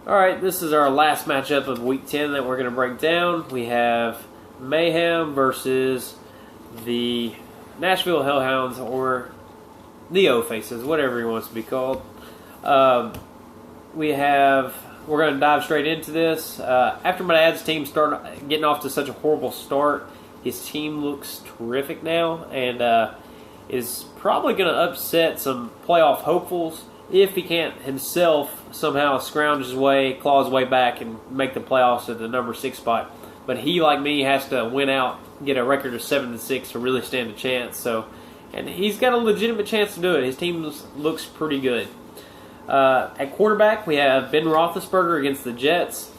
All right, this is our last matchup of Week 10 that we're going to break down. We have Mayhem versus the Nashville Hellhounds, or Neo Faces, whatever he wants to be called. We're going to dive straight into this. After my dad's team started getting off to such a horrible start, his team looks terrific now and is probably going to upset some playoff hopefuls if he can't himself somehow scrounge his way, claw his way back, and make the playoffs at the number 6 spot. But he, like me, has to win out, get a record of 7-6 to really stand a chance. And he's got a legitimate chance to do it. His team looks pretty good. At quarterback, we have Ben Roethlisberger against the Jets.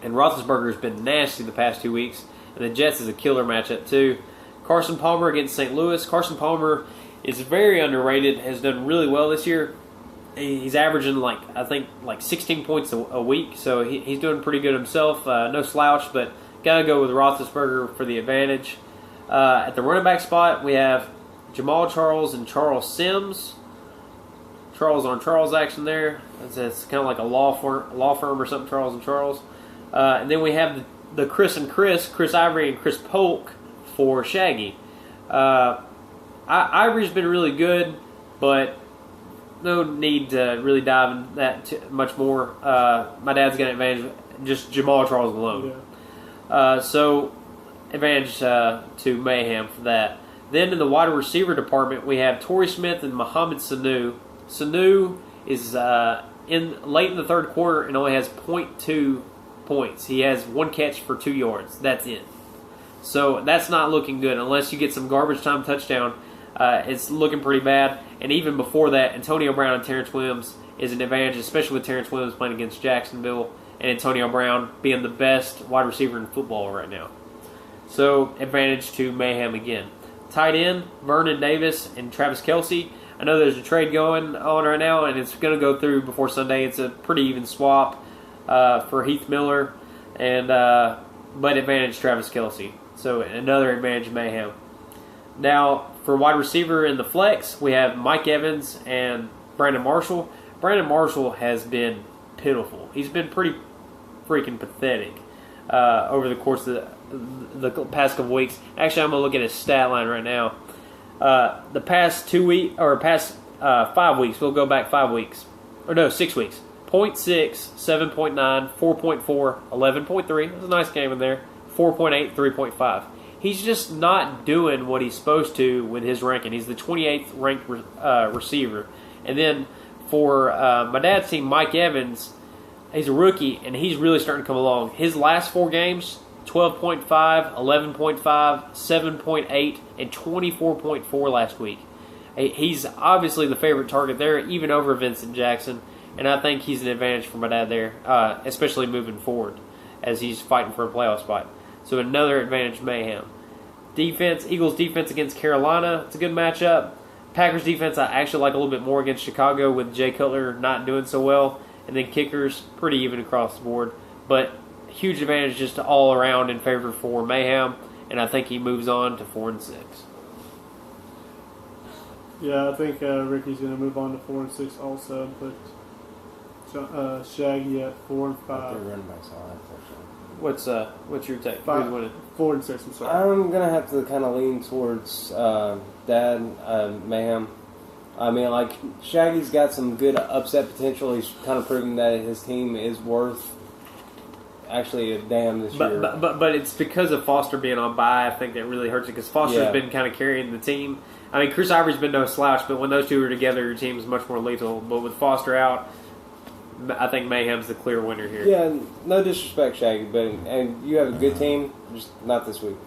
And Roethlisberger has been nasty the past 2 weeks. And the Jets is a killer matchup, too. Carson Palmer against St. Louis. Carson Palmer is very underrated, has done really well this year. He's averaging, I think 16 points a week, so he's doing pretty good himself. No slouch, but got to go with Roethlisberger for the advantage. At the running back spot, we have Jamal Charles and Charles Sims. Charles on Charles action there. It's kind of like a law firm or something, Charles and Charles. And then we have the Chris and Chris Ivory and Chris Polk for Shaggy. Ivory's been really good, but no need to really dive into that much more. My dad's got an advantage, just Jamal Charles alone. Yeah. So, advantage to Mayhem for that. Then in the wide receiver department, we have Torrey Smith and Mohamed Sanu. Sanu is late in the third quarter and only has 0.2 points. He has 1 catch for 2 yards. That's it. So that's not looking good unless you get some garbage time touchdown. It's looking pretty bad. And even before that, Antonio Brown and Terrence Williams is an advantage, especially with Terrence Williams playing against Jacksonville and Antonio Brown being the best wide receiver in football right now. So, advantage to Mayhem again. Tight end, Vernon Davis and Travis Kelce. I know there's a trade going on right now, and it's going to go through before Sunday. It's a pretty even swap for Heath Miller, but advantage Travis Kelce. So, another advantage Mayhem. Now, for wide receiver in the flex, we have Mike Evans and Brandon Marshall. Brandon Marshall has been pitiful. He's been pretty freaking pathetic over the course of the past couple weeks. Actually, I'm going to look at his stat line right now. The past 2 weeks, or past 5 weeks, we'll go back 5 weeks. Or no, 6 weeks. 0.6, 7.9, 4.4, 11.3. That's a nice game in there. 4.8, 3.5. He's just not doing what he's supposed to with his ranking. He's the 28th ranked receiver. And then for my dad's team, Mike Evans, he's a rookie, and he's really starting to come along. His last 4 games, 12.5, 11.5, 7.8, and 24.4 last week. He's obviously the favorite target there, even over Vincent Jackson, and I think he's an advantage for my dad there, especially moving forward as he's fighting for a playoff spot. So another advantage Mayhem. Defense, Eagles defense against Carolina. It's a good matchup. Packers defense I actually like a little bit more against Chicago with Jay Cutler not doing so well. And then kickers, pretty even across the board. But huge advantage just all around in favor for Mayhem. And I think he moves on to 4-6. Yeah, I think Ricky's going to move on to 4-6 also. Put Shaggy at 4 and 5. Run backs on that. What's your take? 4 and 6. I'm sorry. I'm gonna have to kind of lean towards Dad Mayhem. I mean, Shaggy's got some good upset potential. He's kind of proven that his team is worth actually a damn this year. But it's because of Foster being on bye. I think that really hurts it because Foster's been kind of carrying the team. I mean, Chris Ivory's been no slouch, but when those two are together, your team is much more lethal. But with Foster out, I think Mayhem's the clear winner here. Yeah, no disrespect, Shaggy, but and you have a good team, just not this week.